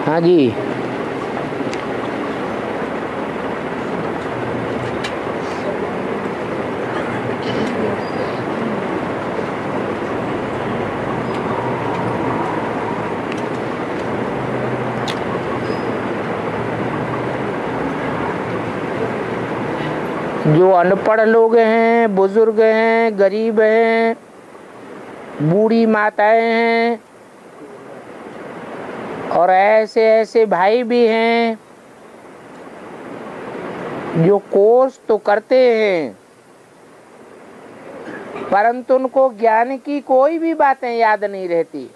हाँ जी। जो अनपढ़ लोग हैं, बुजुर्ग हैं, गरीब हैं, बूढ़ी माताएं हैं और ऐसे ऐसे भाई भी हैं जो कोर्स तो करते हैं परंतु उनको ज्ञान की कोई भी बातें याद नहीं रहती।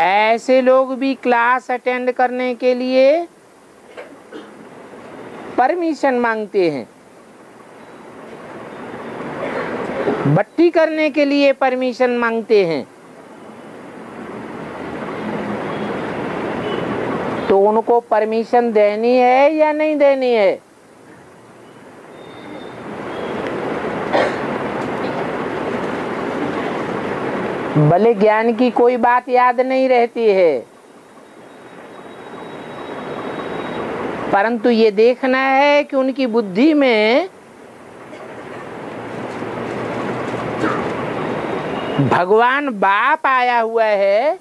ऐसे लोग भी क्लास अटेंड करने के लिए परमिशन मांगते हैं, भट्टी करने के लिए परमिशन मांगते हैं। तो उनको परमिशन देनी है या नहीं देनी है? भले ज्ञान की कोई बात याद नहीं रहती है परंतु ये देखना है कि उनकी बुद्धि में भगवान बाप आया हुआ है,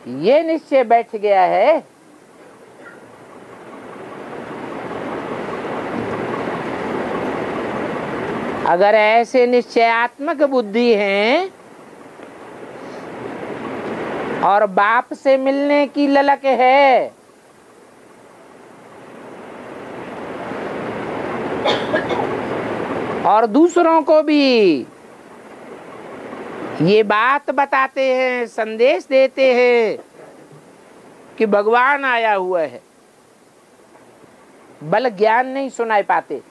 ये निश्चय बैठ गया है। अगर ऐसे निश्चयात्मक बुद्धि है और बाप से मिलने की ललक है और दूसरों को भी ये बात बताते हैं, संदेश देते हैं कि भगवान आया हुआ है, बल ज्ञान नहीं सुनाई पाते।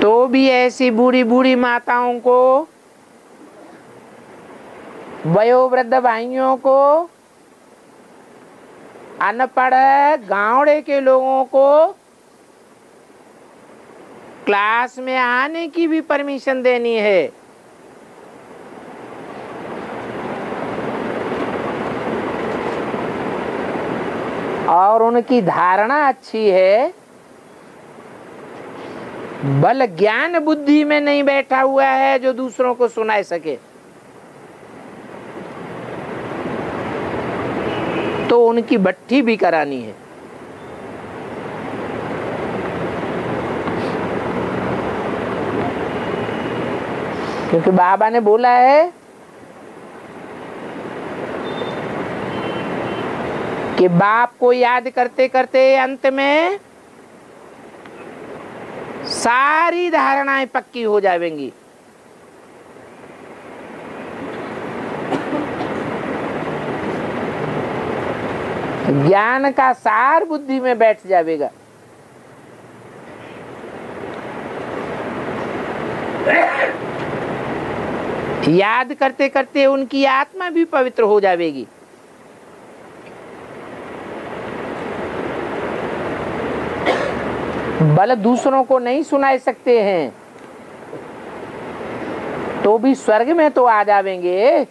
तो भी ऐसी बूढ़ी बूढ़ी माताओं को, वयोवृद्ध भाइयों को, अनपढ़ गांवड़े के लोगों को क्लास में आने की भी परमिशन देनी है। और उनकी धारणा अच्छी है, बल ज्ञान बुद्धि में नहीं बैठा हुआ है जो दूसरों को सुना सके। तो उनकी भट्टी भी करानी है। क्योंकि बाबा ने बोला है कि बाप को याद करते करते अंत में सारी धारणाएं पक्की हो जाएंगी। ज्ञान का सार बुद्धि में बैठ जाएगा। याद करते करते उनकी आत्मा भी पवित्र हो जाएगी। बल दूसरों को नहीं सुना सकते हैं तो भी स्वर्ग में तो आ जाएंगे।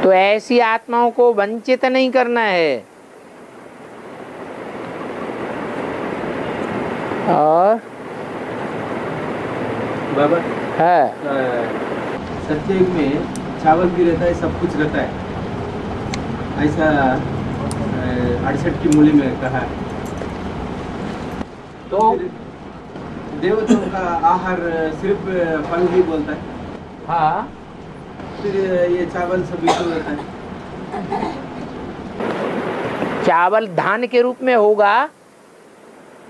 तो ऐसी आत्माओं को वंचित नहीं करना है। और बाबा है सत्ययुग में चावल भी रहता है, सब कुछ रहता है, ऐसा 68 की मूली में कहा है। तो देवताओं का आहार सिर्फ फल ही बोलता है। हाँ, फिर ये चावल सब क्यों रहता है? चावल धान के रूप में होगा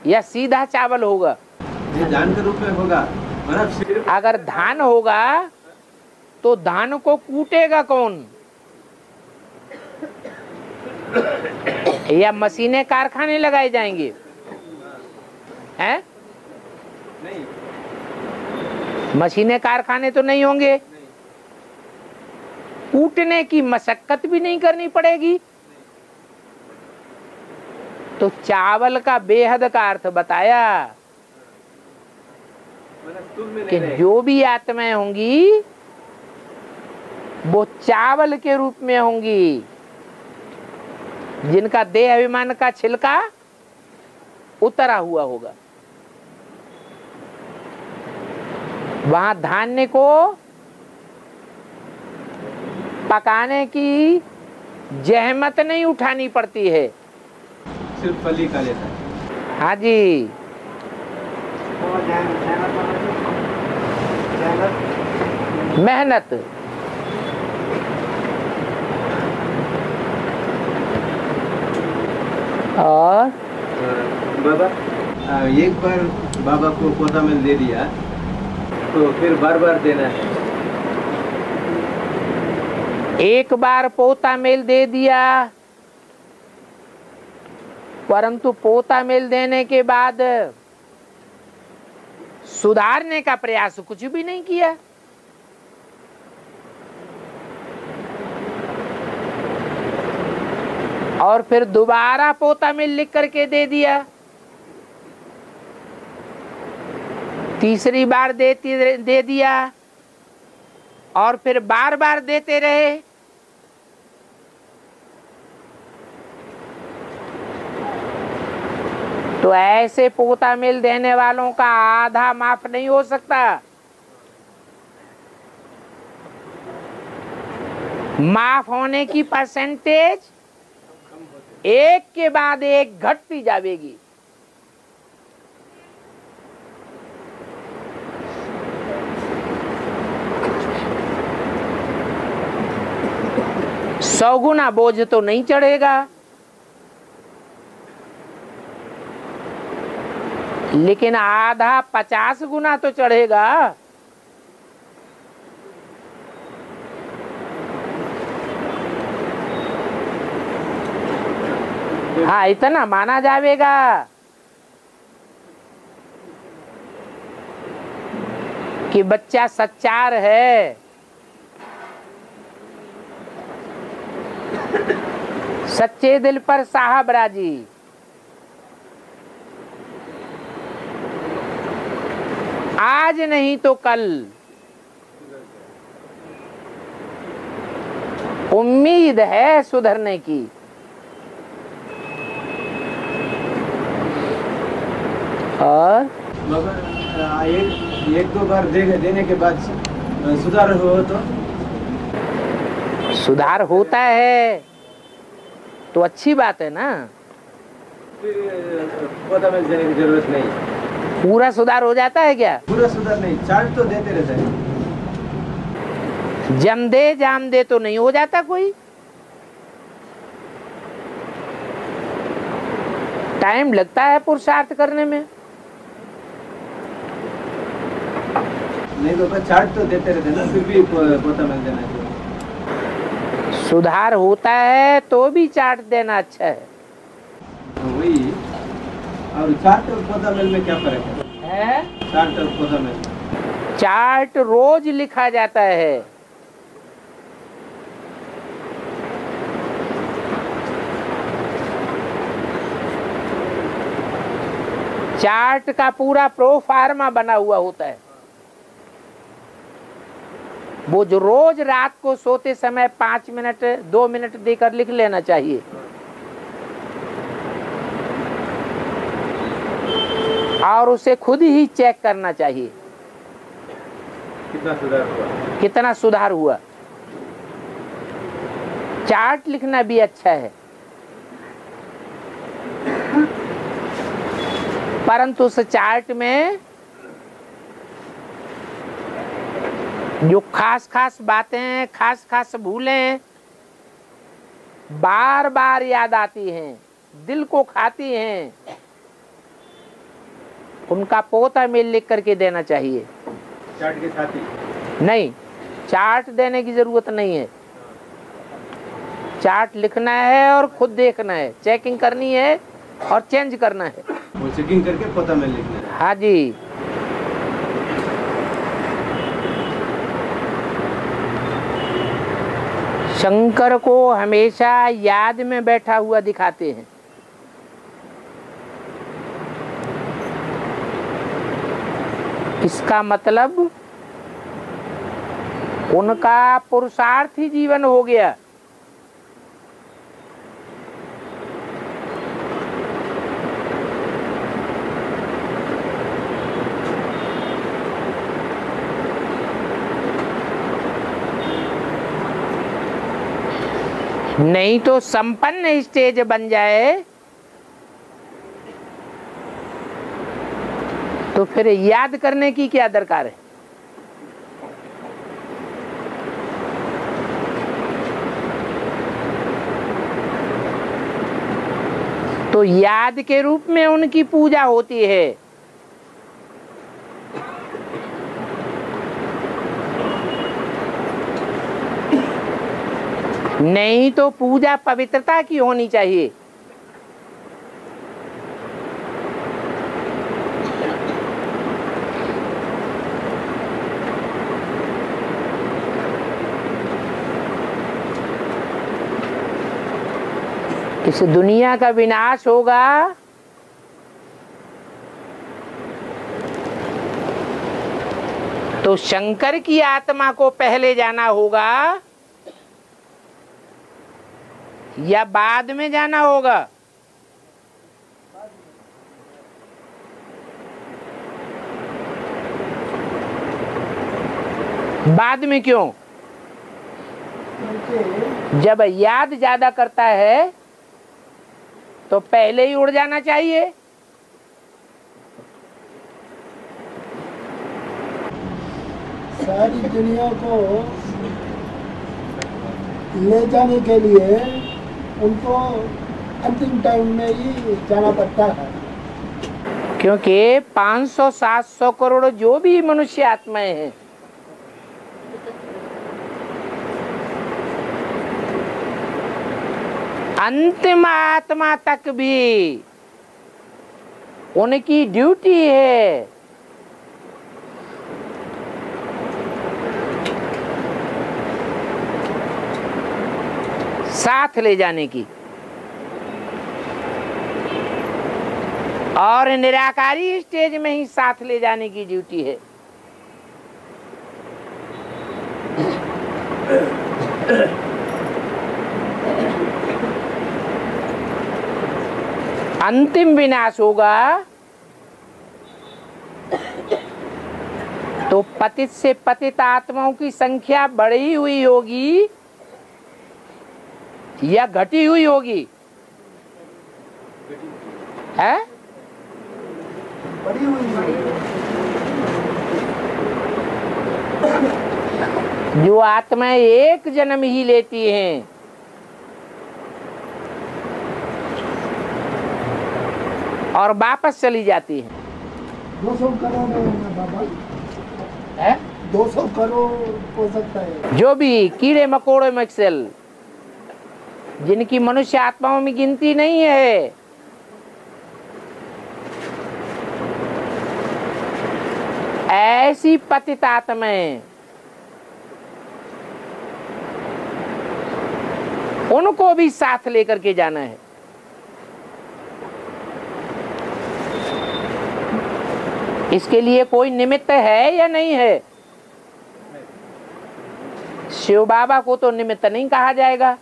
या सीधा चावल होगा? ये धान के रूप में होगा। मतलब सिर्फ अगर धान होगा तो धान को कूटेगा कौन? या मशीनें कारखाने लगाए जाएंगे? हैं? नहीं, मशीनें कारखाने तो नहीं होंगे। कूटने की मशक्कत भी नहीं करनी पड़ेगी। तो चावल का बेहद का अर्थ बताया कि जो भी आत्माएं होंगी वो चावल के रूप में होंगी, जिनका देह अभिमान का छिलका उतरा हुआ होगा। वहां धान्य को पकाने की जहमत नहीं उठानी पड़ती है, सिर्फ फली का लेता है। हाँ जी, मेहनत। और बाबा एक बार बाबा को पौधा में दे दिया तो फिर बार बार देना है। एक बार पोता मेल दे दिया, परंतु पोता मेल देने के बाद सुधारने का प्रयास कुछ भी नहीं किया। और फिर दोबारा पोता मेल लिख करके दे दिया, तीसरी बार दे दिया, और फिर बार बार देते रहे। तो ऐसे पोता मिल देने वालों का आधा माफ नहीं हो सकता। माफ होने की परसेंटेज एक के बाद एक घटती जाएगी। सौ गुना बोझ तो नहीं चढ़ेगा, लेकिन आधा 50 गुना तो चढ़ेगा। हाँ, इतना माना जाएगा। कि बच्चा सच्चार है, सच्चे दिल पर साहब राजी। आज नहीं तो कल उम्मीद है सुधरने की। और एक दो बार देने के बाद सुधार हो तो सुधार होता है तो अच्छी बात है ना। फिर पौधा में देने की जरूरत नहीं। पूरा सुधार हो जाता है क्या? पूरा सुधार नहीं, चार्ट तो देते रहते हैं। जम दे जाम दे तो नहीं हो जाता कोई। टाइम लगता है पुरुषार्थ करने में। नहीं तो चार्ट तो देते रहते ना, फिर भी पौधा मिल देना चाहिए। सुधार होता है तो भी चार्ट देना अच्छा है। वही। और चार्ट और पौधा मिल में क्या फर्क है? चार्ट और पौधा मिल, चार्ट रोज लिखा जाता है, चार्ट का पूरा प्रोफार्मा बना हुआ होता है। वो जो रोज रात को सोते समय 5 मिनट 2 मिनट देकर लिख लेना चाहिए। और उसे खुद ही चेक करना चाहिए कितना सुधार हुआ, कितना सुधार हुआ। चार्ट लिखना भी अच्छा है, परंतु उस चार्ट में जो खास खास बातें, खास खास भूलें बार बार याद आती हैं, दिल को खाती हैं, उनका पोता मेल लिख करके देना चाहिए। चार्ट के साथ ही नहीं, चार्ट देने की जरूरत नहीं है। चार्ट लिखना है और खुद देखना है, चेकिंग करनी है और चेंज करना है। वो चेकिंग करके पोता मेल लिखना है। हाँ जी। शंकर को हमेशा याद में बैठा हुआ दिखाते हैं। इसका मतलब उनका पुरुषार्थ ही जीवन हो गया। नहीं तो संपन्न स्टेज बन जाए तो फिर याद करने की क्या दरकार है। तो याद के रूप में उनकी पूजा होती है। नहीं तो पूजा पवित्रता की होनी चाहिए। इस दुनिया का विनाश होगा तो शंकर की आत्मा को पहले जाना होगा या बाद में जाना होगा। बाद में क्यों? जब याद ज्यादा करता है तो पहले ही उड़ जाना चाहिए। सारी दुनिया को ले जाने के लिए उनको अंतिम टाइम में ही जाना पड़ता है, क्योंकि 500-700 करोड़ जो भी मनुष्य आत्माएं हैं अंतिम आत्मा तक भी उनकी ड्यूटी है साथ ले जाने की। और निराकारी स्टेज में ही साथ ले जाने की ड्यूटी है। अंतिम विनाश होगा तो पतित से पतित आत्माओं की संख्या बढ़ी हुई होगी या घटी हुई होगी? है बड़ी हुई है। जो आत्माएं एक जन्म ही लेती हैं और वापस चली जाती हैं। 200 करोड़ है बाबा, है 200 करोड़ हो सकता है। जो भी कीड़े मकोड़े मक्सल जिनकी मनुष्य आत्माओं में गिनती नहीं है, ऐसी पतित आत्माएं उनको भी साथ लेकर के जाना है। इसके लिए कोई निमित्त है या नहीं है? शिव बाबा को तो निमित्त नहीं कहा जाएगा।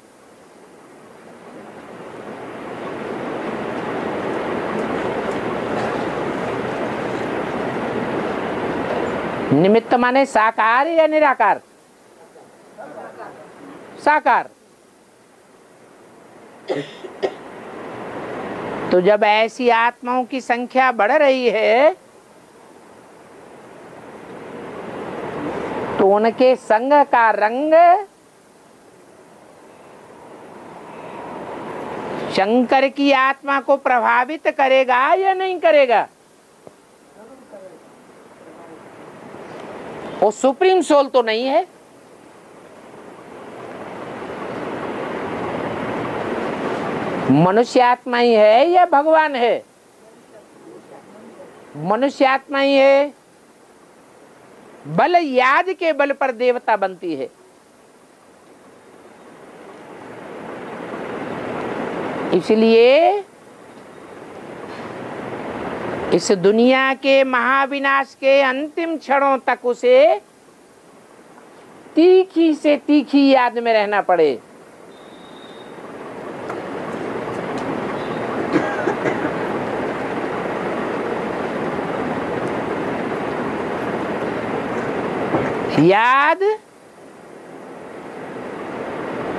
निमित्त माने साकार या निराकार? साकार। तो जब ऐसी आत्माओं की संख्या बढ़ रही है तो उनके संग का रंग शंकर की आत्मा को प्रभावित करेगा या नहीं करेगा? वो सुप्रीम सोल तो नहीं है। मनुष्य आत्मा ही है या भगवान है? मनुष्य आत्मा ही है। बल याद के बल पर देवता बनती है। इसलिए इस दुनिया के महाविनाश के अंतिम क्षणों तक उसे तीखी से तीखी याद में रहना पड़े। याद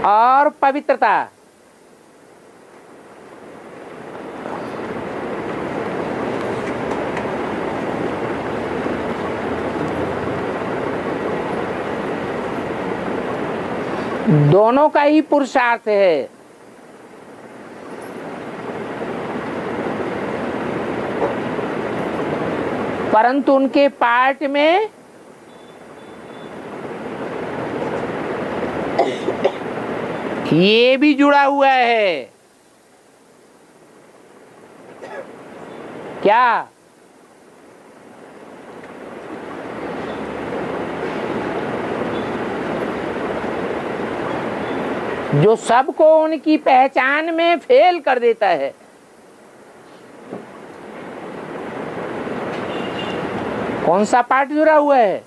और पवित्रता, दोनों का ही पुरुषार्थ है। परंतु उनके पार्ट में ये भी जुड़ा हुआ है। क्या? जो सबको उनकी पहचान में फेल कर देता है। कौन सा पार्ट जुड़ा हुआ है?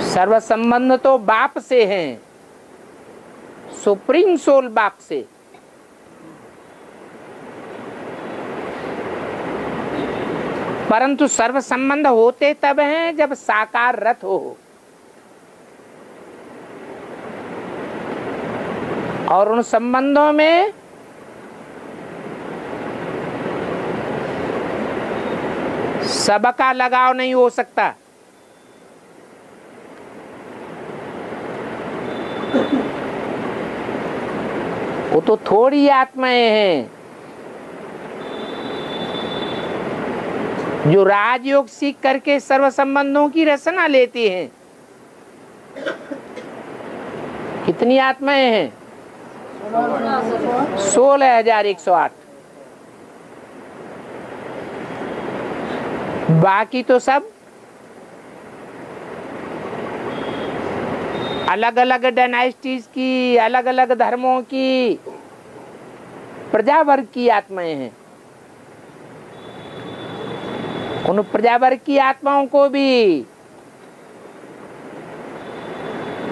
सर्व संबंध तो बाप से हैं, सुप्रीम सोल बाप से। परंतु सर्व संबंध होते तब हैं जब साकार रथ हो, और उन संबंधों में सबका लगाव नहीं हो सकता। वो तो थोड़ी आत्माएं हैं जो राजयोग सीख करके सर्व संबंधों की रचना लेती हैं। कितनी आत्माएं हैं? 16,108। बाकी तो सब अलग अलग डायनास्टीज की, अलग अलग धर्मों की, प्रजा वर्ग की आत्माएं हैं। उन प्रजा वर्ग की आत्माओं को भी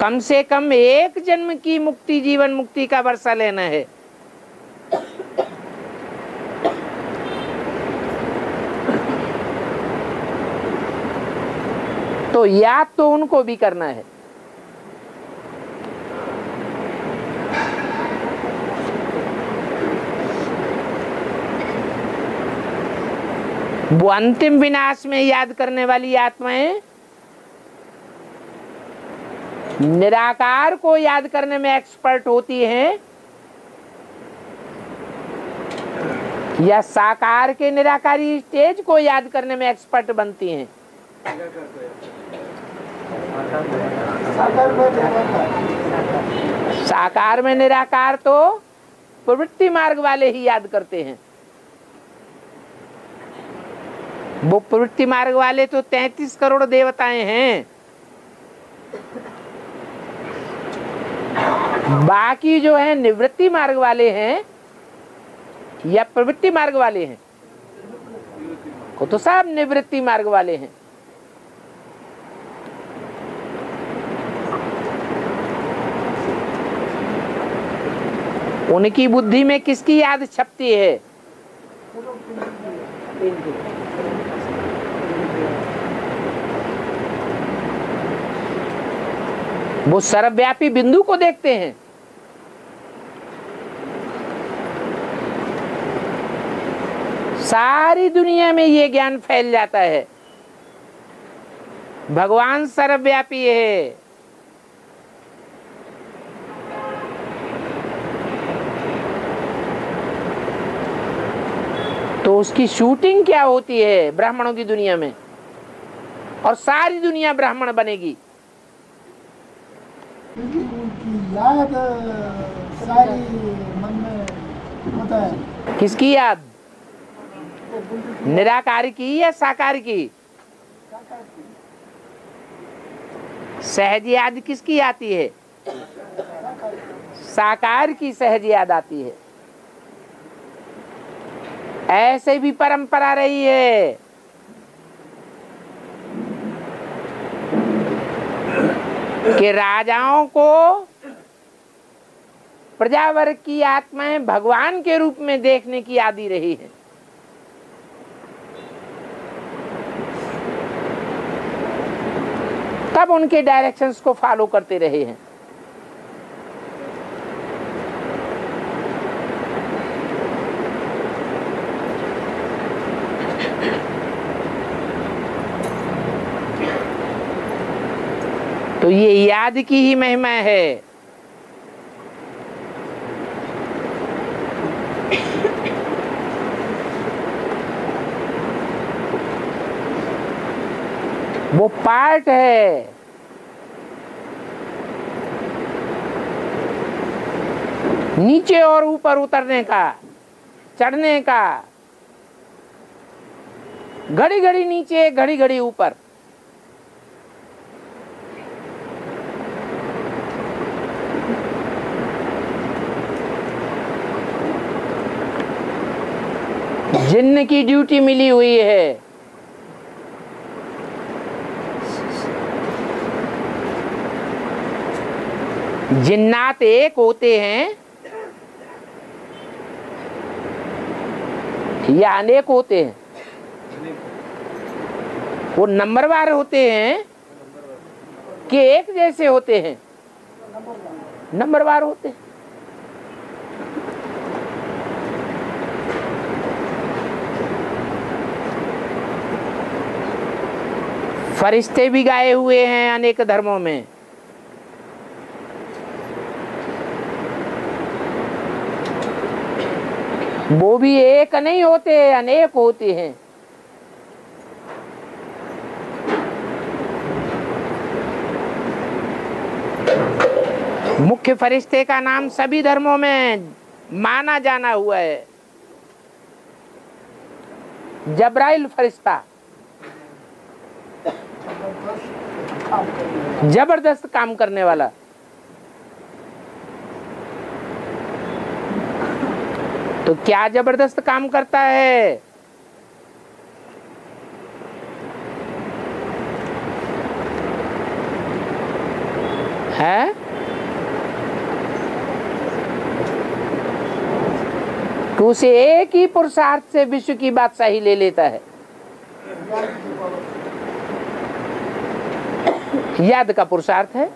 कम से कम एक जन्म की मुक्ति, जीवन मुक्ति का वर्षा लेना है। तो याद तो उनको भी करना है। वो अंतिम विनाश में याद करने वाली आत्माएं निराकार को याद करने में एक्सपर्ट होती हैं, या साकार के निराकारी स्टेज को याद करने में एक्सपर्ट बनती हैं? साकार में निराकार तो प्रवृत्ति मार्ग वाले ही याद करते हैं। वो प्रवृत्ति मार्ग वाले तो 33 करोड़ देवताएं हैं। बाकी जो है निवृत्ति मार्ग वाले हैं या प्रवृत्ति मार्ग वाले हैं, वो तो सब निवृत्ति मार्ग वाले हैं। उनकी बुद्धि में किसकी याद छपती है? वो सर्वव्यापी बिंदु को देखते हैं। सारी दुनिया में ये ज्ञान फैल जाता है, भगवान सर्वव्यापी है। तो उसकी शूटिंग क्या होती है ब्राह्मणों की दुनिया में, और सारी दुनिया ब्राह्मण बनेगी। उनकी याद सारी मन में होता है। किसकी याद? निराकार की या साकार की? सहज याद किसकी आती है? साकार की सहज याद आती है। ऐसे भी परंपरा रही है कि राजाओं को प्रजावर्ग की आत्माएं भगवान के रूप में देखने की आदि रही है। तब उनके डायरेक्शंस को फॉलो करते रहे हैं। तो ये याद की ही महिमा है। वो पार्ट है। नीचे और ऊपर उतरने का, चढ़ने का, घड़ी घड़ी नीचे घड़ी घड़ी ऊपर। जिन्न की ड्यूटी मिली हुई है। जिन्नात एक होते हैं या अनेक होते हैं? वो नंबरवार होते हैं कि एक जैसे होते हैं? नंबरवार होते हैं। फरिश्ते भी गाए हुए हैं अनेक धर्मों में। वो भी एक नहीं होते, अनेक होते हैं। मुख्य फरिश्ते का नाम सभी धर्मों में माना जाना हुआ है, जब्राइल फरिश्ता। जबरदस्त काम करने वाला। तो क्या जबरदस्त काम करता है? है तो उसे एक ही पुरुषार्थ से विश्व की बादशाही ले लेता है। याद का पुरुषार्थ है।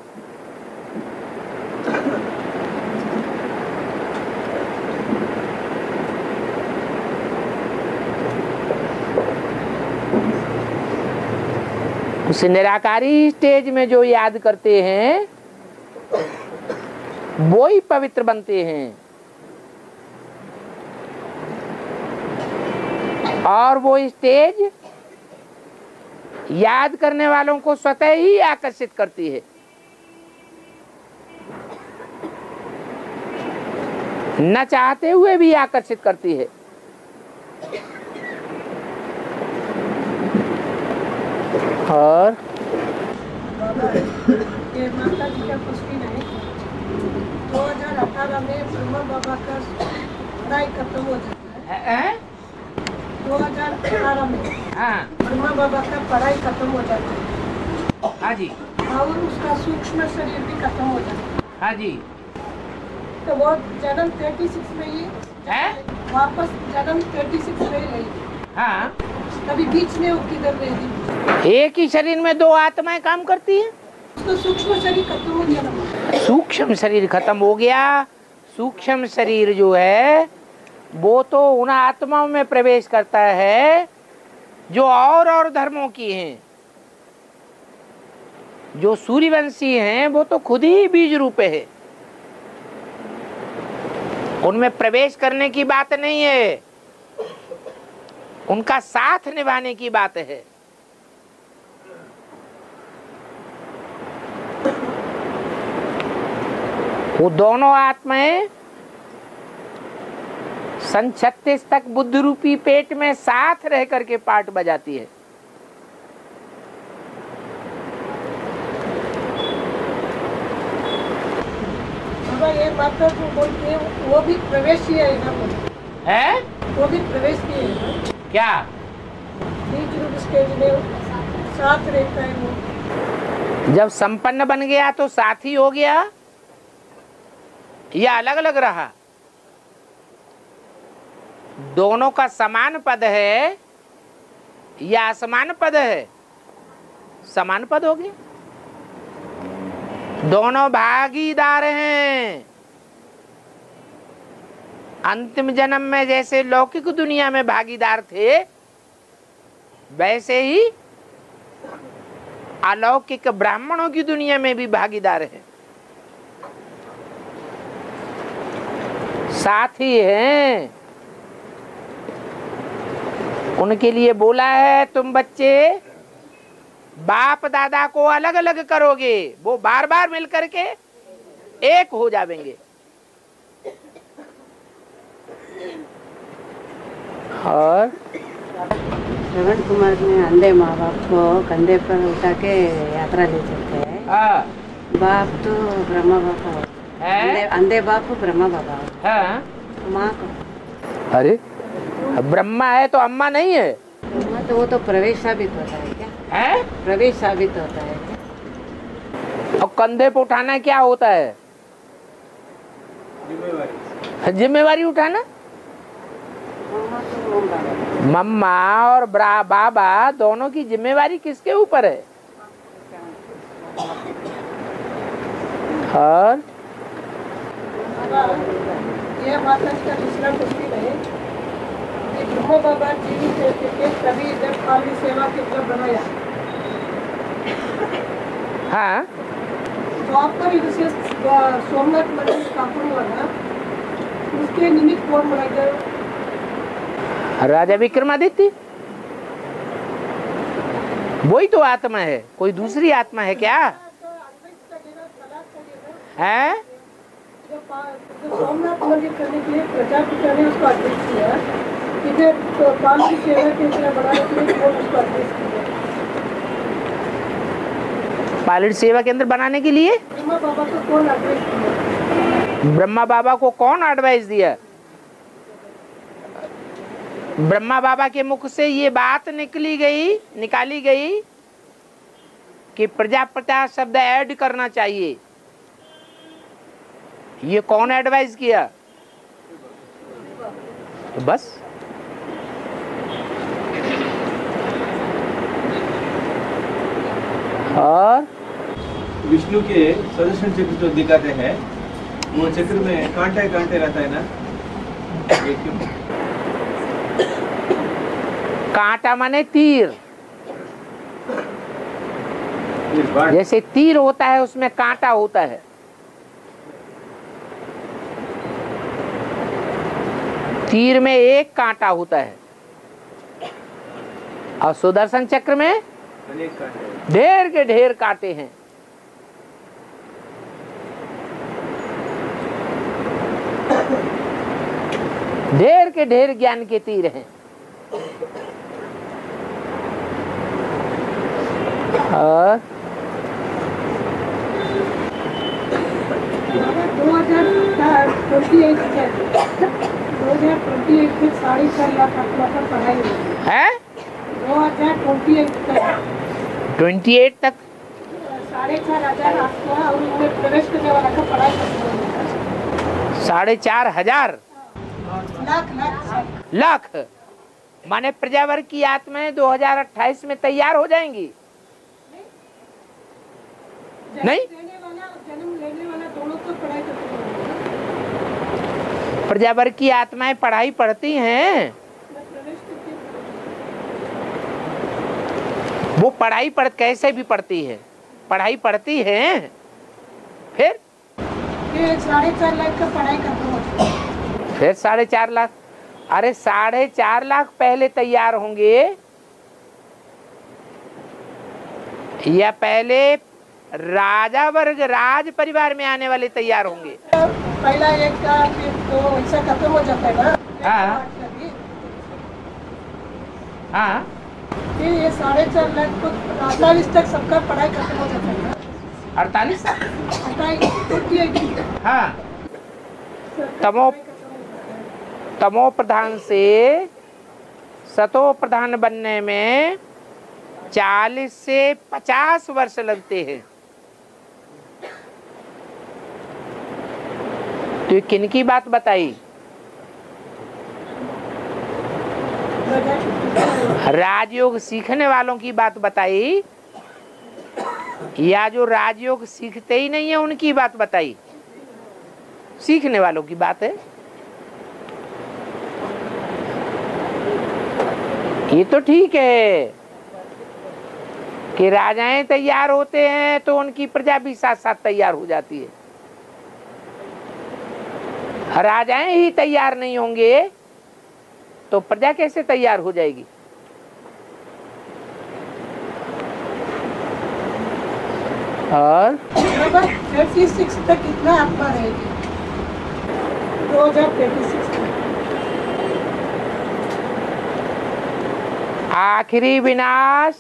उस निराकारी स्टेज में जो याद करते हैं वो ही पवित्र बनते हैं, और वो स्टेज याद करने वालों को स्वतः ही आकर्षित करती है। न चाहते हुए भी आकर्षित करती है। और ये माता जी का पुष्टि नहीं, 2018 में ब्रह्मा बाबा का पढ़ाई खत्म हो जाता है। 2018 में ब्रह्मा बाबा का पढ़ाई खत्म हो जाता है। हाँ जी। और उसका सूक्ष्म शरीर भी खत्म हो जाता है। हाँ जी। तो वो जन्म 36 में ही है? वापस जन्म 36 में ही रही। हाँ। कभी बीच में वो किधर रही? एक ही शरीर में दो आत्माएं काम करती हैं। उसका सूक्ष्म शरीर खत्म हो गया। सूक्ष्म शरीर खत्म हो गया। सूक्ष्म शरीर जो है वो तो उन आत्माओं में प्रवेश करता है जो और धर्मों की हैं। जो सूर्यवंशी हैं वो तो खुद ही बीज रूप है, उनमें प्रवेश करने की बात नहीं है, उनका साथ निभाने की बात है। वो दोनों आत्माएं सन 36 तक बुद्ध रूपी पेट में साथ रह करके पार्ट बजाती है। माता को बोलते हैं वो भी प्रवेश ही है ना, है वो भी प्रवेश ही है ना। क्या? बीच रूप स्टेज में साथ रहता है वो। जब संपन्न बन गया तो साथी हो गया या अलग अलग रहा? दोनों का समान पद है या असमान पद है? समान पद हो गया। दोनों भागीदार हैं। अंतिम जन्म में जैसे लौकिक दुनिया में भागीदार थे, वैसे ही अलौकिक ब्राह्मणों की दुनिया में भी भागीदार है, साथी हैं। उनके लिए बोला है तुम बच्चे बाप दादा को अलग अलग करोगे, वो बार बार मिल करके एक हो जाएंगे। और श्रवण कुमार ने अंधे माँ बाप को कंधे पर उठा के यात्रा ले चलते हैं। बाप तो ब्रह्मा बाबा है, अंधे बाप ब्रह्मा बाबा है, माँ को। अरे ब्रह्मा है तो अम्मा नहीं है? ब्रह्मा तो वो तो प्रवेश साबित होता है क्या? है प्रवेश साबित होता है क्या? और कंधे पे उठाना क्या होता है? जिम्मेवारी उठाना। मम्मा और बाबा दोनों की जिम्मेवारी किसके ऊपर है? और ये माता का दूसरा मुश्किल है कि ब्रह्मा बाबा जीवित रहते थे तभी जब खाली सेवा केंद्र बनाया। हाँ, तो आपका भी विशेष सोमनाथ मंदिर स्थापना हुआ ना, उसके निमित्त कौन बनाया गया? राजा विक्रमादित्य। वही तो आत्मा है, कोई दूसरी आत्मा है क्या? है सोमनाथ मंदिर करने के लिए प्रजापिता ने उसको आदेश किया कि तो पाल की सेवा केंद्र बनाने के लिए कौन उसको आदेश किया? पालित सेवा केंद्र बनाने के लिए ब्रह्मा बाबा को कौन आदेश दिया? ब्रह्मा बाबा को कौन एडवाइस दिया? ब्रह्मा बाबा के मुख से ये बात निकाली गई कि प्रजापिता शब्द ऐड करना चाहिए। ये कौन एडवाइस किया? तो बस और विष्णु के सुदर्शन चक्र जो दिखाते हैं, वो चक्र में कांटे कांटे रहता है ना, ये क्यों? कांटा माने तीर। जैसे तीर होता है उसमें कांटा होता है। तीर में एक कांटा होता है और सुदर्शन चक्र में ढेर के ढेर कांटे हैं। ढेर के ढेर ज्ञान के तीर हैं। और 2028 में 4.5 लाख आत्मा पर पढ़ाई हुई है। 2028 तक 28 तक 4,500 आत्मा और उनमें प्रवेश करने वाला का पढ़ाई करना 4,500 लाख माने प्रजावर्ग की आत्माएं 2028 में तैयार हो जाएंगी। नहीं, जन्म लेने वाला दोनों तो पढ़ाई करते हैं। प्रजावर्ग की आत्माएं पढ़ाई पढ़ती हैं। वो पढ़ाई कैसे भी पढ़ती है, पढ़ाई पढ़ती है। फिर 4.5 लाख का पढ़ाई करते हो। फिर 4.5 लाख। अरे 4.5 लाख पहले तैयार होंगे या पहले राजा वर्ग राज परिवार में आने वाले तैयार होंगे? पहला एक का फिर तो ऐसा खत्म हो जाता है ना। हाँ हाँ, फिर ये 4.5 लाख को 48 तक सबका पढ़ाई खत्म हो जाता है ना। 48 28 हाँ तमो प्रधान से सतो प्रधान बनने में 40 से 50 वर्ष लगते हैं। तो किन की बात बताई? राजयोग सीखने वालों की बात बताई या जो राजयोग सीखते ही नहीं है उनकी बात बताई? सीखने वालों की बात है। ये तो ठीक है कि राजाएं तैयार होते हैं तो उनकी प्रजा भी साथ साथ तैयार हो जाती है। राजाएं ही तैयार नहीं होंगे तो प्रजा कैसे तैयार हो जाएगी? और 36 तक कितना आत्मा रहेगी? 2036 तक। आखिरी विनाश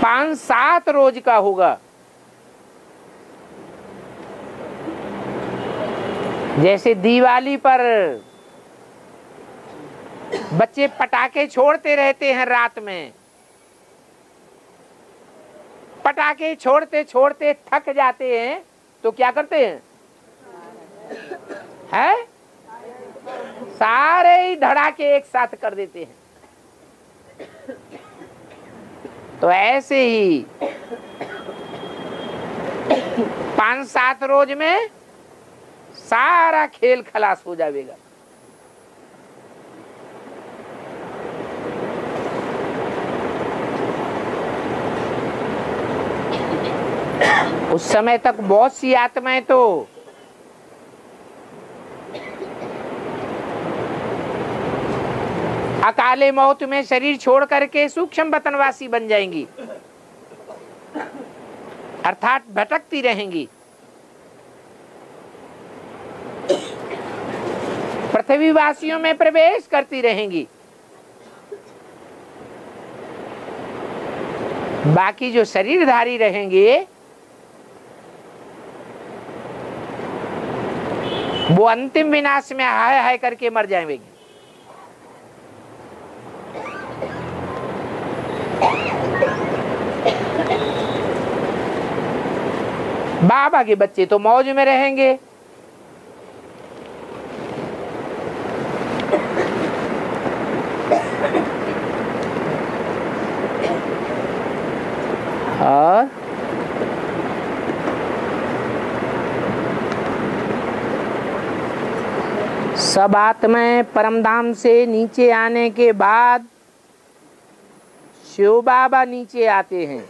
5-7 रोज का होगा। जैसे दिवाली पर बच्चे पटाखे छोड़ते रहते हैं रात में, पटाखे छोड़ते छोड़ते थक जाते हैं तो क्या करते हैं? हैं? सारे ही धड़ाके एक साथ कर देते हैं। तो ऐसे ही 5-7 रोज में सारा खेल खलास हो जाएगा। उस समय तक बहुत सी आत्माएं तो अकाले मौत में शरीर छोड़ करके सूक्ष्म वतनवासी बन जाएंगी, अर्थात भटकती रहेंगी। पृथ्वीवासियों में प्रवेश करती रहेंगी। बाकी जो शरीरधारी रहेंगे वो अंतिम विनाश में हाय हाय करके मर जाएंगे। बाबा के बच्चे तो मौज में रहेंगे। और सब आत्माएं परमधाम से नीचे आने के बाद शिव बाबा नीचे आते हैं।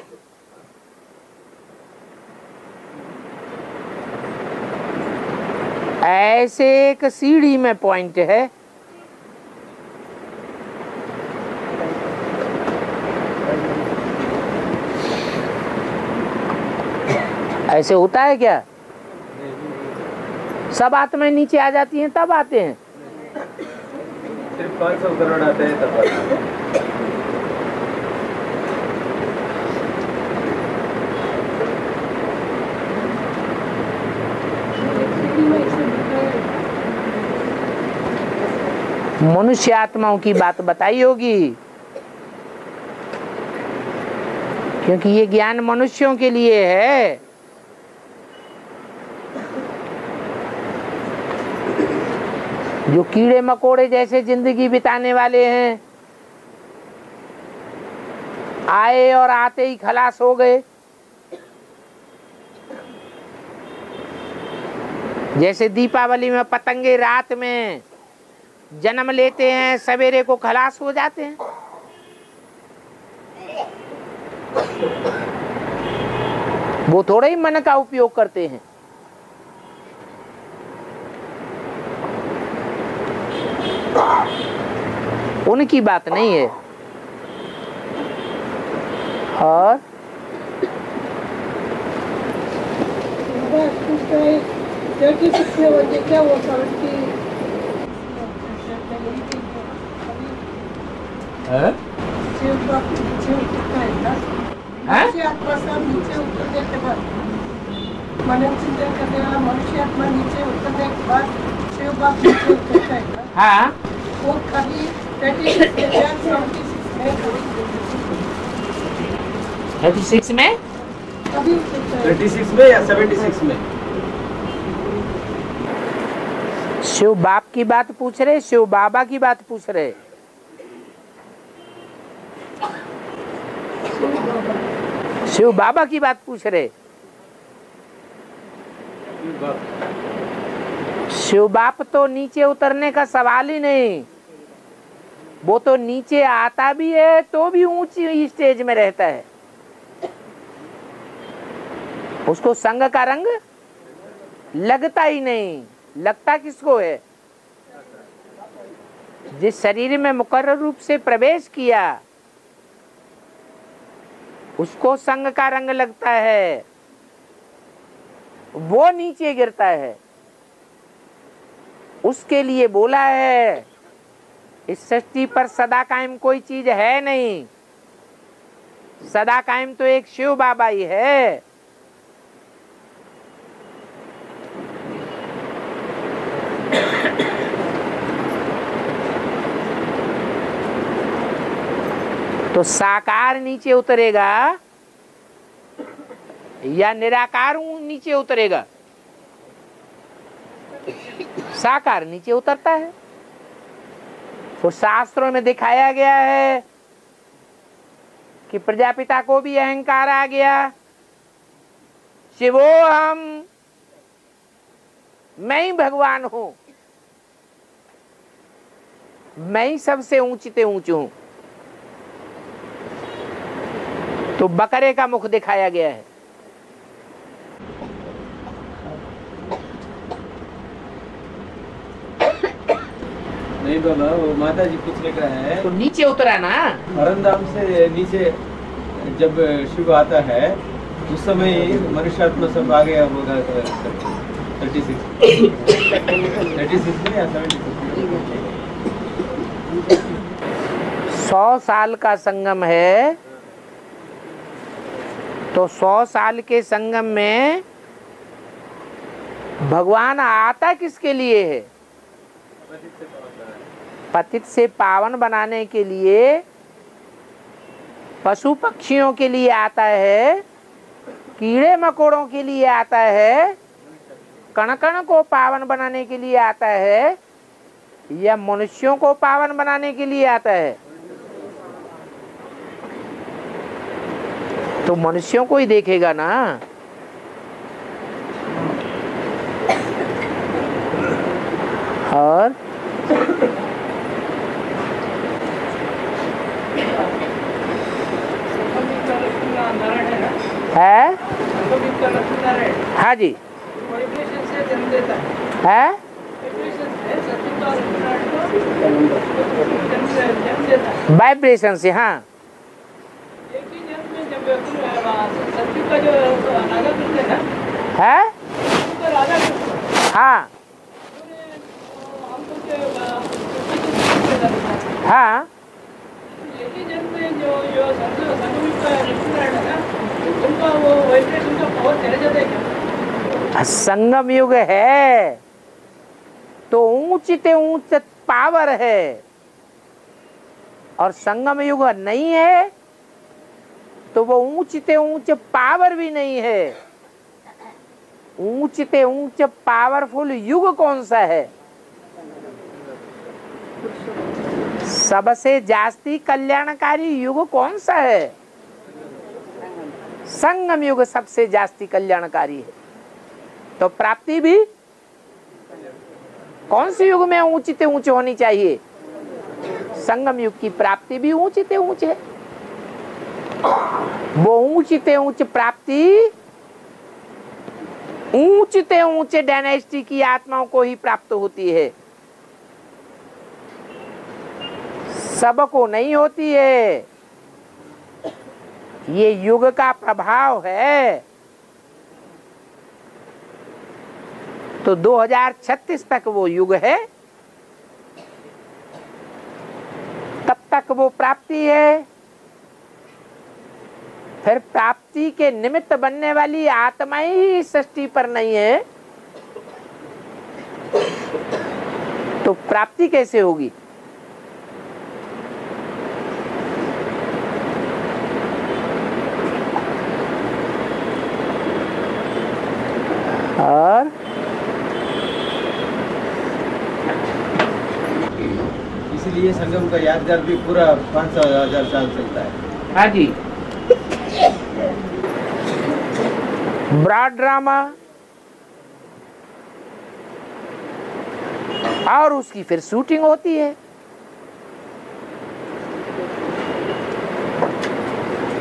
ऐसे एक सीढ़ी में पॉइंट है, ऐसे होता है क्या? सब आत्माएं नीचे आ जाती हैं तब आते हैं? सिर्फ 500 करोड़ आते हैं तब आते हैं। मनुष्य आत्माओं की बात बताई होगी, क्योंकि ये ज्ञान मनुष्यों के लिए है। जो कीड़े मकोड़े जैसे जिंदगी बिताने वाले हैं, आए और आते ही खलास हो गए। जैसे दीपावली में पतंगे रात में जन्म लेते हैं, सवेरे को खलास हो जाते हैं। वो थोड़ा ही मन का उपयोग करते हैं। उनकी बात नहीं है। और क्या वो मनन चिंतन करने वाला मनुष्य आत्मा नीचे उतरने के बाद शिव बाप नीचे उतरता है ना, हाँ वो कभी 36 में या 36 में कभी उतरता है। 36 में या 76 में? शिव बाप की बात पूछ रहे, शिव बाबा की बात पूछ रहे? शिव बाबा की बात पूछ रहे। शिव बाप तो नीचे उतरने का सवाल ही नहीं, वो तो नीचे आता भी है तो भी ऊंची स्टेज में रहता है। उसको संग का रंग लगता ही नहीं। लगता किसको है? जिस शरीर में मुकर्रर रूप से प्रवेश किया उसको संग का रंग लगता है, वो नीचे गिरता है। उसके लिए बोला है इस सृष्टि पर सदा कायम कोई चीज है नहीं, सदा कायम तो एक शिव बाबा ही है। तो साकार नीचे उतरेगा या निराकार नीचे उतरेगा? साकार नीचे उतरता है। तो शास्त्रों में दिखाया गया है कि प्रजापिता को भी अहंकार आ गया, शिवो हम, मैं ही भगवान हूं, मैं ही सबसे ऊंचते ऊंच हूं। तो बकरे का मुख दिखाया गया है। नहीं बाबा, वो माता जी पूछने का है। तो नीचे उतरा ना, परमधाम से नीचे जब शिव आता है उस समय मनुष्यात्मा सब आ गया होगा 36 में या 76? 100 साल का संगम है, तो 100 साल के संगम में भगवान आता किसके लिए है? पतित से पावन बनाने के लिए, पशु पक्षियों के लिए आता है, कीड़े मकोड़ों के लिए आता है, कण कण को पावन बनाने के लिए आता है, या मनुष्यों को पावन बनाने के लिए आता है? तो मनुष्यों को ही देखेगा ना। और है, हाँ जी, है, वाइब्रेशन से। हाँ, है, हाँ, हाँ, संगम युग है तो ऊंचते ऊंच पावर है, और संगम युग नहीं है तो वो ऊंचते ऊंच पावर भी नहीं है। ऊंचते ऊंच पावरफुल युग कौन सा है? सबसे जास्ती कल्याणकारी युग कौन सा है? संगम युग सबसे जास्ती कल्याणकारी है। तो प्राप्ति भी कौन से युग में ऊंचते ऊंच होनी चाहिए? संगम युग की प्राप्ति भी ऊंचते ऊंच है। वो ऊंचते ऊंच प्राप्ति ऊंचते ऊंचे डायनेस्टी की आत्माओं को ही प्राप्त होती है, सबको नहीं होती है। ये युग का प्रभाव है। तो 2036 तक वो युग है, तब तक वो प्राप्ति है। फिर प्राप्ति के निमित्त बनने वाली आत्मा ही इस सृष्टि पर नहीं है तो प्राप्ति कैसे होगी? और इसीलिए संगम का यादगार भी पूरा 500,000 साल चलता है। हाँ जी, ब्रॉड ड्रामा और उसकी फिर शूटिंग होती है।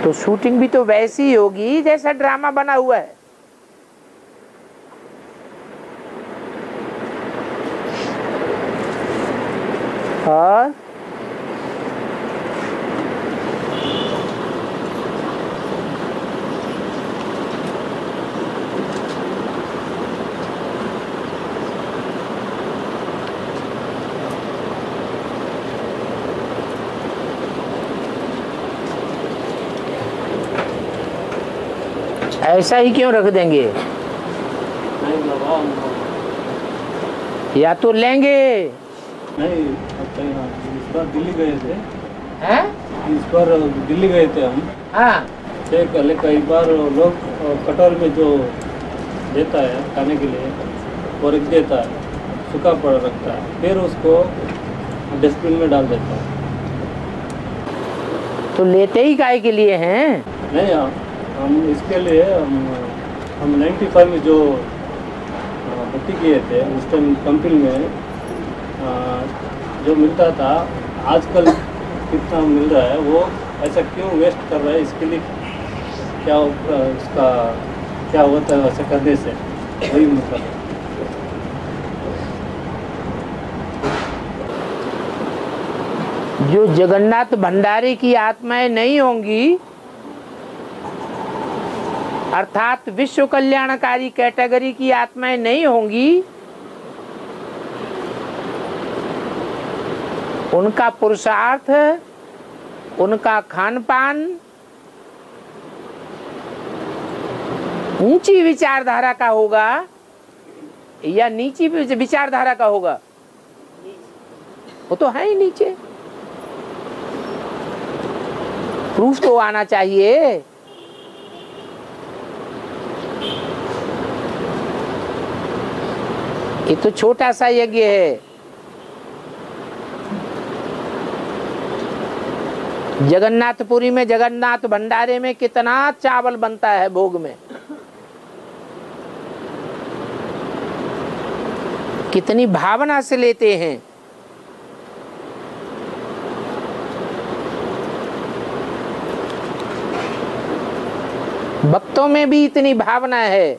तो शूटिंग भी तो वैसी ही होगी जैसा ड्रामा बना हुआ है। और ऐसा ही क्यों रख देंगे? नहीं बाबा, या तो लेंगे। नहीं इस बार दिल्ली गए थे। हैं? इस बार दिल्ली गए थे हम। हाँ, कई बार लोग कटोरी में जो देता है खाने के लिए वो रख देता है, सूखा पड़ रखता है, फिर उसको डस्टबिन में डाल देता है। तो लेते ही काहे के लिए हैं? नहीं, हम इसके लिए हम 95 में जो भर्ती किए थे उस टाइम कंपनी में जो मिलता था, आजकल कितना मिल रहा है, वो ऐसा क्यों वेस्ट कर रहा है? इसके लिए क्या उसका क्या होता है वैसे करने से? वही मतलब जो जगन्नाथ भंडारी की आत्माएं नहीं होंगी, अर्थात विश्व कल्याणकारी कैटेगरी की आत्माएं नहीं होंगी, उनका पुरुषार्थ, उनका खान पान ऊंची विचारधारा का होगा या नीची विचारधारा का होगा? वो तो है ही नीचे। प्रूफ तो आना चाहिए। ये तो छोटा सा यज्ञ है। जगन्नाथपुरी में, जगन्नाथ भंडारे में कितना चावल बनता है भोग में, कितनी भावना से लेते हैं। भक्तों में भी इतनी भावना है।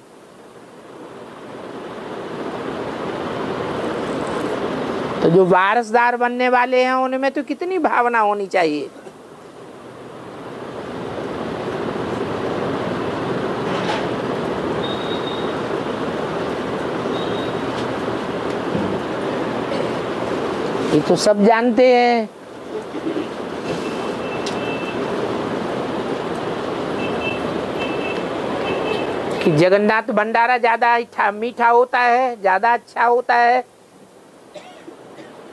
तो जो वारसदार बनने वाले हैं उनमें तो कितनी भावना होनी चाहिए। ये तो सब जानते हैं। कि जगन्नाथ भंडारा ज्यादा मीठा होता है, ज्यादा अच्छा होता है,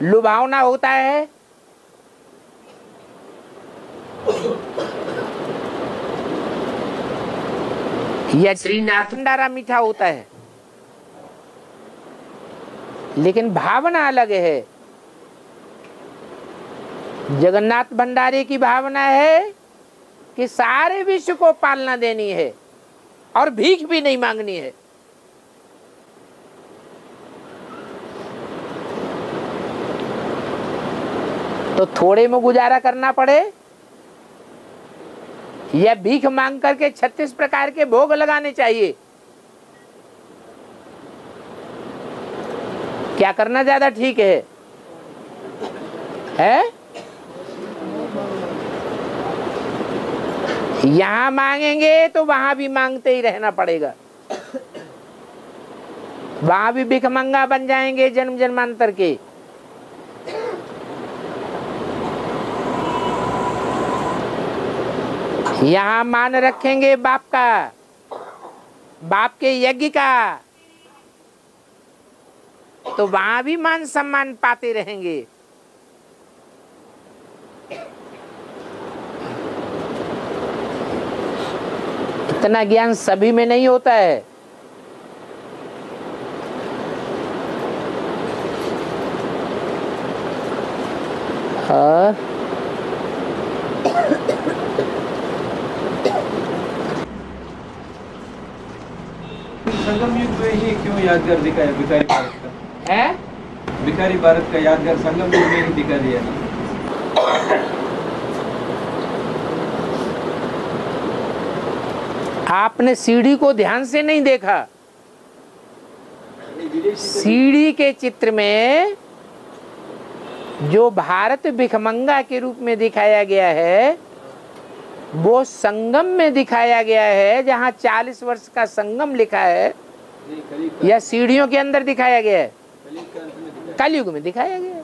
लुभावना होता है। या श्रीनाथ भंडारा मीठा होता है, लेकिन भावना अलग है। जगन्नाथ भंडारे की भावना है कि सारे विश्व को पालना देनी है और भीख भी नहीं मांगनी है। तो थोड़े में गुजारा करना पड़े या भीख मांग करके 36 प्रकार के भोग लगाने चाहिए? क्या करना ज्यादा ठीक है? यहां मांगेंगे तो वहां भी मांगते ही रहना पड़ेगा, वहां भी भिखमंगा बन जाएंगे जन्म जन्मांतर के। यहाँ मान रखेंगे बाप का, बाप के यज्ञ का, तो वहां भी मान सम्मान पाते रहेंगे। इतना ज्ञान सभी में नहीं होता है। और संगम युग में ही क्यों यादगार दिखाया भिखारी भारत का? है भिखारी भारत का यादगार संगम युग में ही दिखा दिया ना। आपने सीढ़ी को ध्यान से नहीं देखा। सीढ़ी के चित्र में जो भारत भिखमंगा के रूप में दिखाया गया है वो संगम में दिखाया गया है, जहाँ 40 वर्ष का संगम लिखा है, या सीढ़ियों के अंदर दिखाया गया है? कलयुग में दिखाया गया है।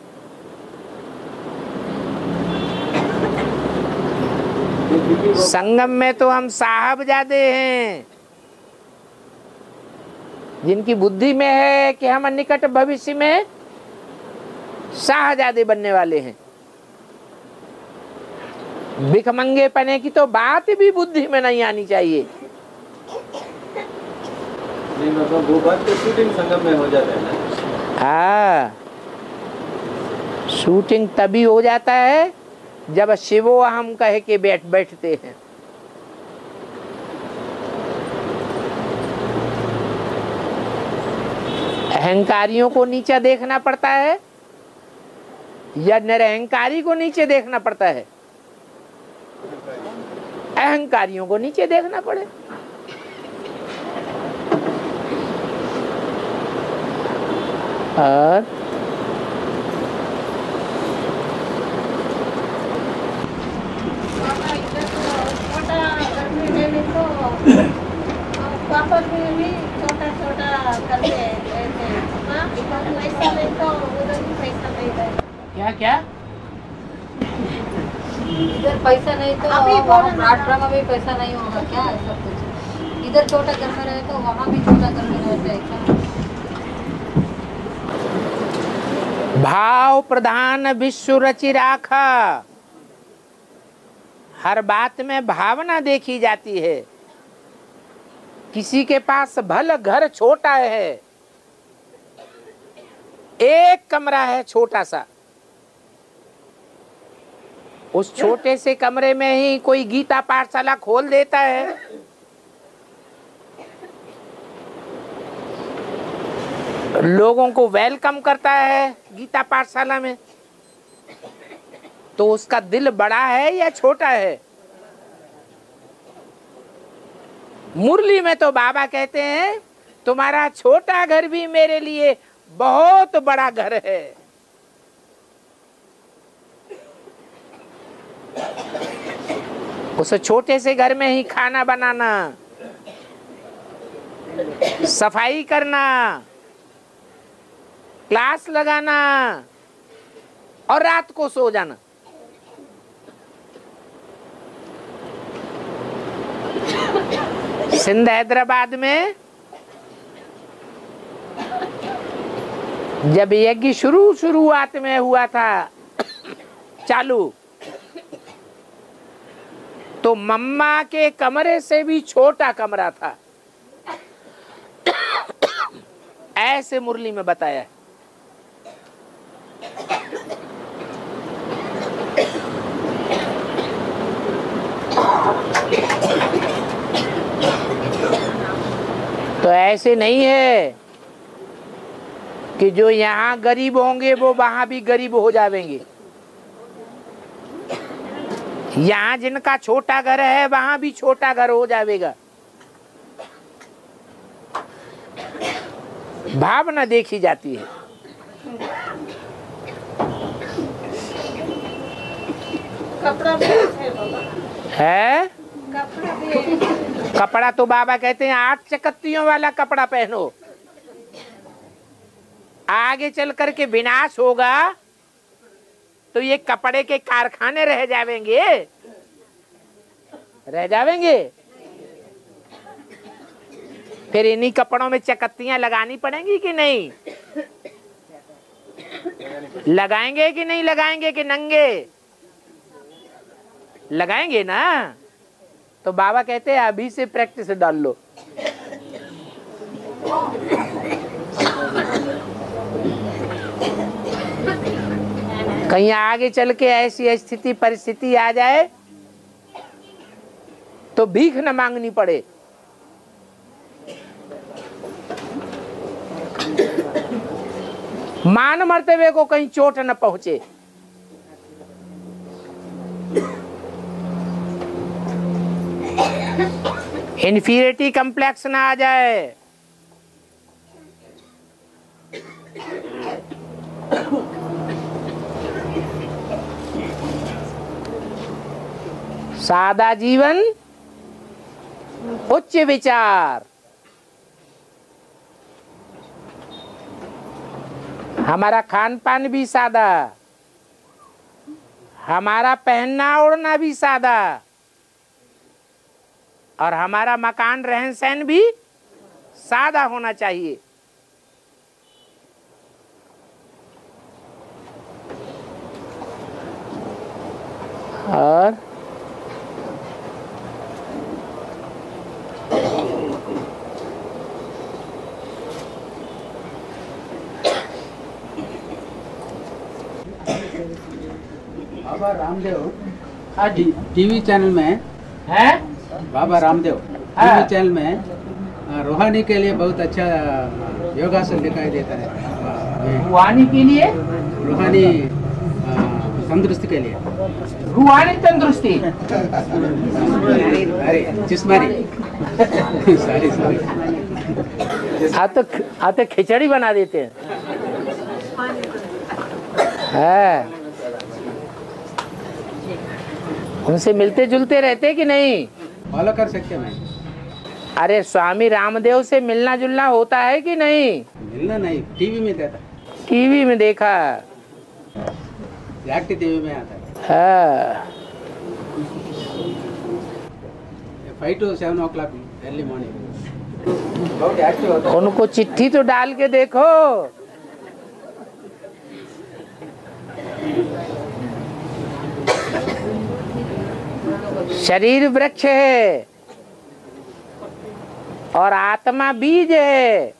संगम में तो हम साहबजादे हैं, जिनकी बुद्धि में है कि हम निकट भविष्य में शाहजादे बनने वाले हैं। भिखमंगे पने की तो बात भी बुद्धि में नहीं आनी चाहिए। नहीं मतलब वो बात तो शूटिंग संगम में हो जाता है ना। हाँ, शूटिंग तभी हो जाता है जब शिवो हम कहे के बैठते हैं। अहंकारियों को नीचा देखना पड़ता है या निरहंकारी को नीचे देखना पड़ता है? अहंकारियों को नीचे देखना पड़े। और छोटा गर्मी ले ली तो पापा भी छोटा छोटा करते रहते हैं। हाँ, पैसा नहीं तो उधर भी पैसा नहीं है। क्या क्या इधर पैसा नहीं तो अभी वहाँ राष्ट्र में भी पैसा नहीं होगा क्या? ऐसा कुछ इधर छोटा घर में रहे तो वहाँ भी छोटा घर में रहता है क्या? भाव प्रधान विश्व रचि राखा। हर बात में भावना देखी जाती है। किसी के पास भले घर छोटा है, एक कमरा है छोटा सा, उस छोटे से कमरे में ही कोई गीता पाठशाला खोल देता है। लोगों को वेलकम करता है गीता पाठशाला में, तो उसका दिल बड़ा है या छोटा है? मुरली में तो बाबा कहते हैं तुम्हारा छोटा घर भी मेरे लिए बहुत बड़ा घर है। उस छोटे से घर में ही खाना बनाना, सफाई करना, क्लास लगाना और रात को सो जाना। सिंध हैदराबाद में जब यज्ञ शुरुआत में हुआ था चालू, तो मम्मा के कमरे से भी छोटा कमरा था, ऐसे मुरली में बताया। तो ऐसे नहीं है कि जो यहाँ गरीब होंगे वो वहां भी गरीब हो जाएंगे। यहाँ जिनका छोटा घर है वहां भी छोटा घर हो जाएगा। भावना देखी जाती है। कपड़ा भी है बाबा। है कपड़ा भी है। कपड़ा तो बाबा कहते हैं 8 चकत्तियों वाला कपड़ा पहनो, आगे चल करके विनाश होगा तो ये कपड़े के कारखाने रह जाएंगे। रह जावेंगे। फिर इन्हीं कपड़ों में चकत्तियां लगानी पड़ेंगी कि नहीं? लगाएंगे कि नहीं लगाएंगे कि नंगे? लगाएंगे ना। तो बाबा कहते हैं अभी से प्रैक्टिस डाल लो। कहीं आगे चल के ऐसी स्थिति परिस्थिति आ जाए तो भीख न मांगनी पड़े। मान मर्तबे को कहीं चोट न पहुंचे। इन्फीरियरिटी कम्प्लेक्स ना आ जाए। सादा जीवन, उच्च विचार। हमारा खान पान भी सादा, हमारा पहनना ओढ़ना भी सादा, और हमारा मकान रहन सहन भी सादा होना चाहिए। और बाबा रामदेव टीवी चैनल में है बाबा रामदेव टीवी चैनल में रूहानी के लिए बहुत अच्छा योगासन दिखाई देता है। रूहानी के लिए, रूहानी तंदुरुस्ती के लिए, रूहानी तंदुरुस्ती, अरे जिस्मानी सॉरी आते खिचड़ी बना देते हैं। है उनसे मिलते जुलते रहते कि नहीं? फॉलो कर सकते मैं। अरे स्वामी रामदेव से मिलना जुलना होता है कि नहीं? मिलना नहीं, टीवी में देता, टीवी में देखा, एक्टिव टीवी में आता है। हाँ। 5 to 7 o'clock अर्ली मॉर्निंग बहुत एक्टिव होता है। उनको चिट्ठी तो डाल के देखो। शरीर वृक्ष है और आत्मा बीज है।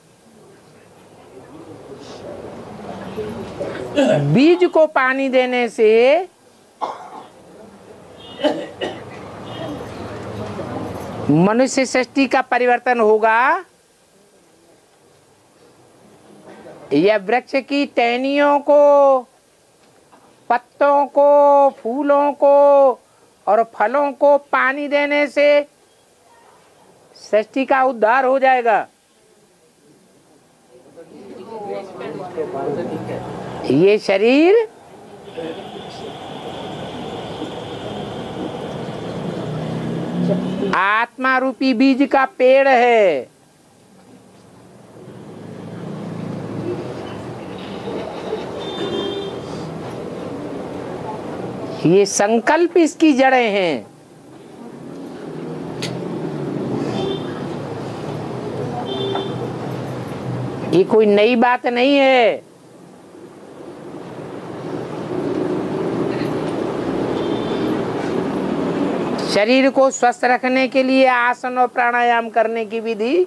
बीज को पानी देने से मनुष्य सृष्टि का परिवर्तन होगा या वृक्ष की टहनियों को, पत्तों को, फूलों को और फलों को पानी देने से सृष्टि का उद्धार हो जाएगा? ये शरीर आत्मा रूपी बीज का पेड़ है। ये संकल्प इसकी जड़ें हैं। ये कोई नई बात नहीं है। शरीर को स्वस्थ रखने के लिए आसन और प्राणायाम करने की विधि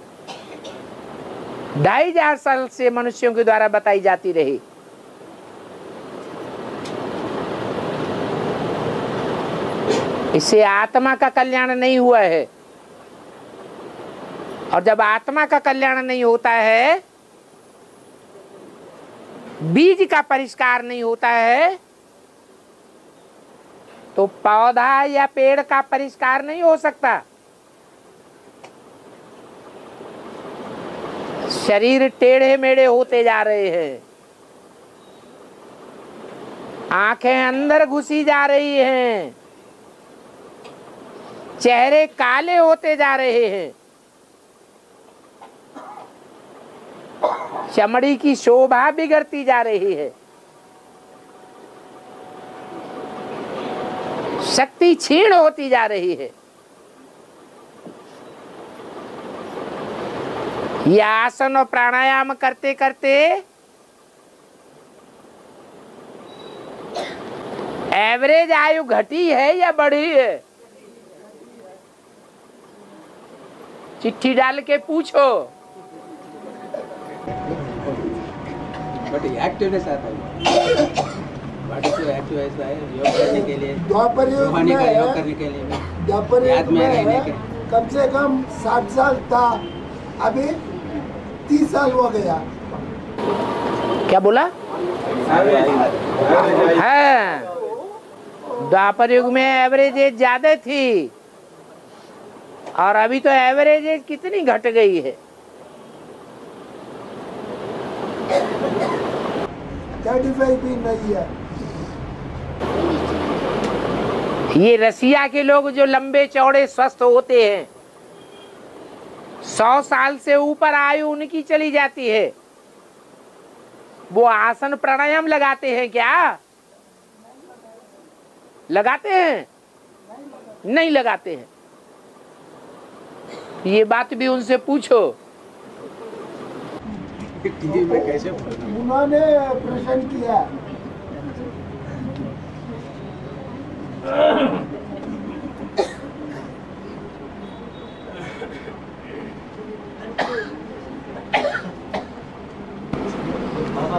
2500 साल से मनुष्यों के द्वारा बताई जाती रही। इससे आत्मा का कल्याण नहीं हुआ है, और जब आत्मा का कल्याण नहीं होता है, बीज का परिष्कार नहीं होता है, तो पौधा या पेड़ का परिष्कार नहीं हो सकता। शरीर टेढ़े मेढ़े होते जा रहे हैं, आंखें अंदर घुसी जा रही हैं, चेहरे काले होते जा रहे हैं, चमड़ी की शोभा बिगड़ती जा रही है, शक्ति क्षीण होती जा रही है। ये आसन और प्राणायाम करते करते एवरेज आयु घटी है या बढ़ी है? चिट्ठी डाल के पूछो। बट एक्टिवनेस आता है। बॉडी से एक्टिव ऐसा है योग करने के लिए, द्वापर युग रूहानी का योग में करने के लिए, द्वापर याद युग में रहने के में कम से कम 60 साल था, अभी 30 साल हो गया। क्या बोला? हाँ, द्वापर युग में एवरेज एज ज्यादा थी और अभी तो एवरेज एज कितनी घट गई है? 35 भी नहीं है। ये रसिया के लोग जो लंबे चौड़े स्वस्थ होते हैं, 100 साल से ऊपर आयु उनकी चली जाती है, वो आसन प्राणायाम लगाते हैं क्या? लगाते हैं? नहीं लगाते हैं। ये बात भी उनसे पूछो। टीवी में कैसे उन्होंने प्रश्न किया,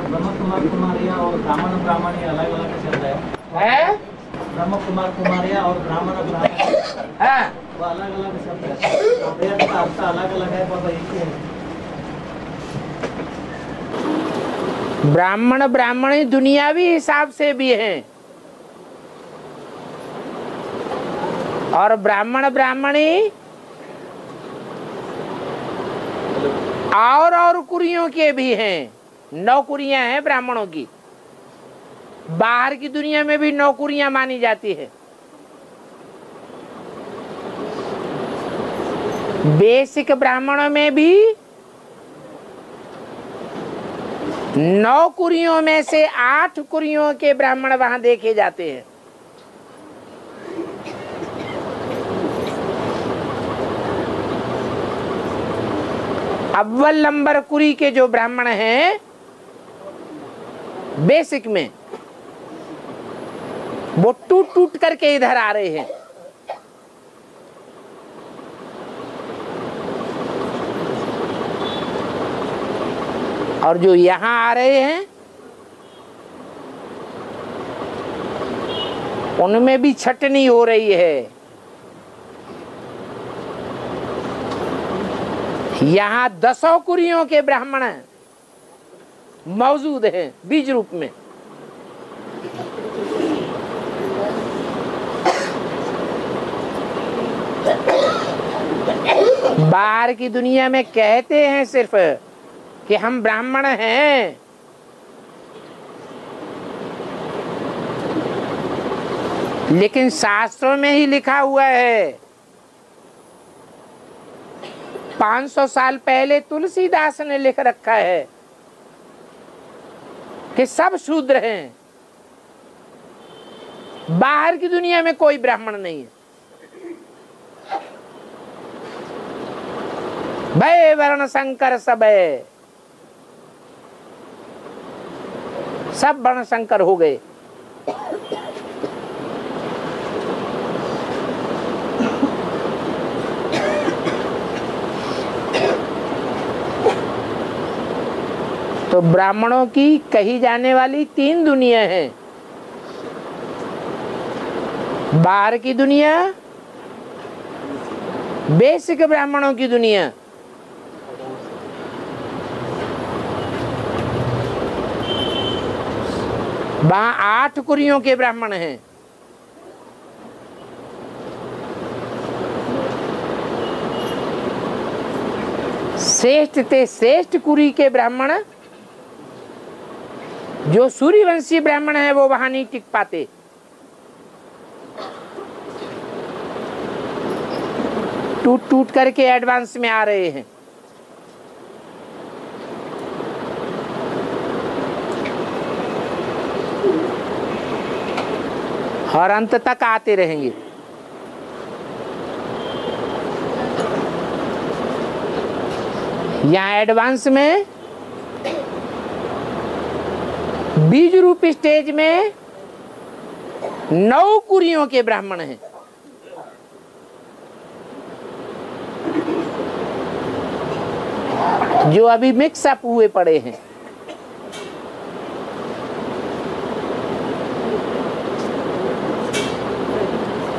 ब्रह्म कुमार कुमारियाँ और ब्राह्मण ब्राह्मणी अलग अलग चल रहा है। ब्रह्म कुमार कुमारियाँ और ब्राह्मण ब्राह्मणी वो अलग अलग शब्द है, वेद का अर्थ अलग अलग है, बाबा एक ही है। ब्राह्मण ब्राह्मणी दुनियावी हिसाब से भी हैं और ब्राह्मण ब्राह्मणी और कुरियों के भी हैं। 9 कुरियां हैं ब्राह्मणों की। बाहर की दुनिया में भी 9 कुरियां मानी जाती है। बेसिक ब्राह्मणों में भी 9 कुरियों में से 8 कुरियों के ब्राह्मण वहां देखे जाते हैं। अव्वल नंबर कुरी के जो ब्राह्मण हैं बेसिक में, वो टूट टूट करके इधर आ रहे हैं। और जो यहां आ रहे हैं उनमें भी छटनी हो रही है। यहां 10 कुरियों के ब्राह्मण मौजूद हैं बीज रूप में। बाहर की दुनिया में कहते हैं सिर्फ कि हम ब्राह्मण हैं, लेकिन शास्त्रों में ही लिखा हुआ है। 500 साल पहले तुलसीदास ने लिख रखा है कि सब शूद्र हैं। बाहर की दुनिया में कोई ब्राह्मण नहीं है। भय वर्ण संकर सब है, सब वर्ण संकर हो गए। तो ब्राह्मणों की कही जाने वाली 3 दुनिया हैं। बाहर की दुनिया, बेसिक ब्राह्मणों की दुनिया, वहां 8 कुरियों के ब्राह्मण हैं। श्रेष्ठ ते श्रेष्ठ कुरी के ब्राह्मण, जो सूर्यवंशी ब्राह्मण है, वो वहां नहीं टिक पाते। टूट टूट करके एडवांस में आ रहे हैं। और अंत तक आते रहेंगे। यहाँ एडवांस में बीज रूप स्टेज में 9 कुरियों के ब्राह्मण हैं। जो अभी मिक्स अप हुए पड़े हैं।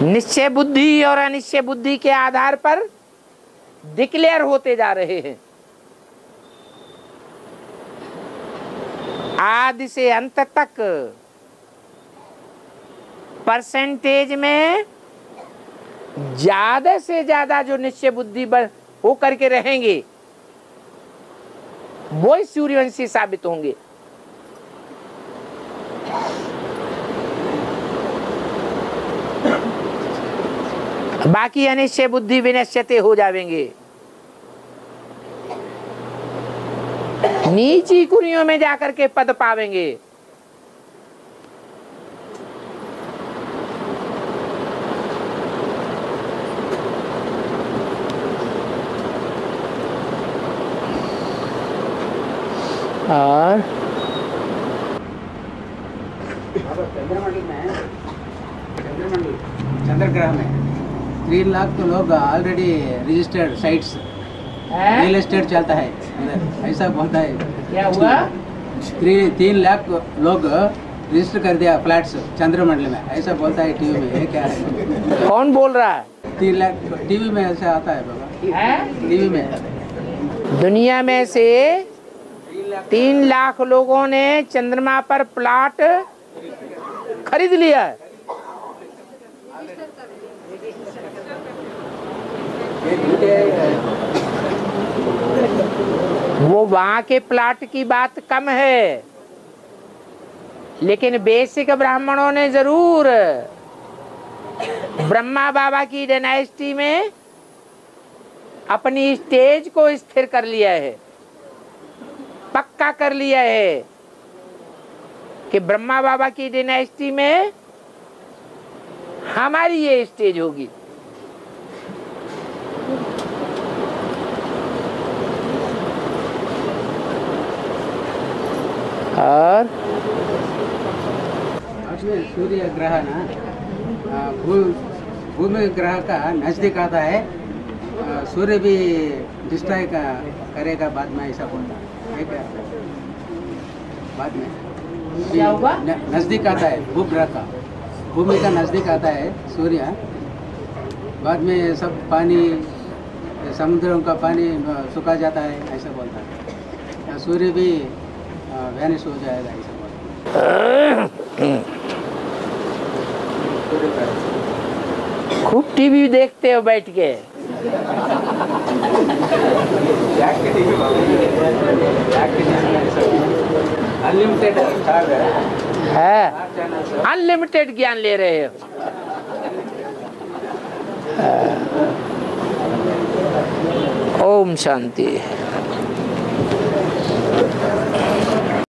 निश्चय बुद्धि और अनिश्चय बुद्धि के आधार पर डिक्लेयर होते जा रहे हैं। आदि से अंत तक परसेंटेज में ज्यादा से ज्यादा जो निश्चय बुद्धि हो करके रहेंगे वो ही सूर्यवंशी साबित होंगे। बाकी अनिश्चय बुद्धि विनश्यते हो जाएंगे। नीची कुरियों में जाकर के पद पावेंगे। और चंद्रग्रह में 3 लाख तो लोग already registered sites real estate चलता है उधर, ऐसा बोलता है। क्या हुआ? 3 लाख लोग रजिस्टर कर दिया फ्लैट्स चंद्रमंडल में, ऐसा बोलता है टीवी में। ये क्या है? कौन बोल रहा है? 3 लाख टीवी में ऐसा आता है बाबा, टीवी में। दुनिया में से 3 लाख लोगों ने चंद्रमा पर प्लॉट खरीद लिया है। वो वहां के प्लॉट की बात कम है, लेकिन बेसिक ब्राह्मणों ने जरूर ब्रह्मा बाबा की डायनेस्टी में अपनी स्टेज को स्थिर कर लिया है, पक्का कर लिया है कि ब्रह्मा बाबा की डायनेस्टी में हमारी ये स्टेज होगी। और सूर्य ग्रह ना भूमि ग्रह का नजदीक आता है, सूर्य भी डिस्ट्रॉय करेगा बाद में, ऐसा बोलता है। बाद में क्या हुआ? नजदीक आता है भूग्रह का, भूमि का नजदीक आता है सूर्य, बाद में सब पानी समुद्रों का पानी सुखा जाता है, ऐसा बोलता है। सूर्य भी वैनिश हो जाएगा, ऐसा बोलता है। खूब टीवी देखते हो बैठ के। अनलिमिटेड है, अनलिमिटेड ज्ञान ले रहे हो। ओम शांति।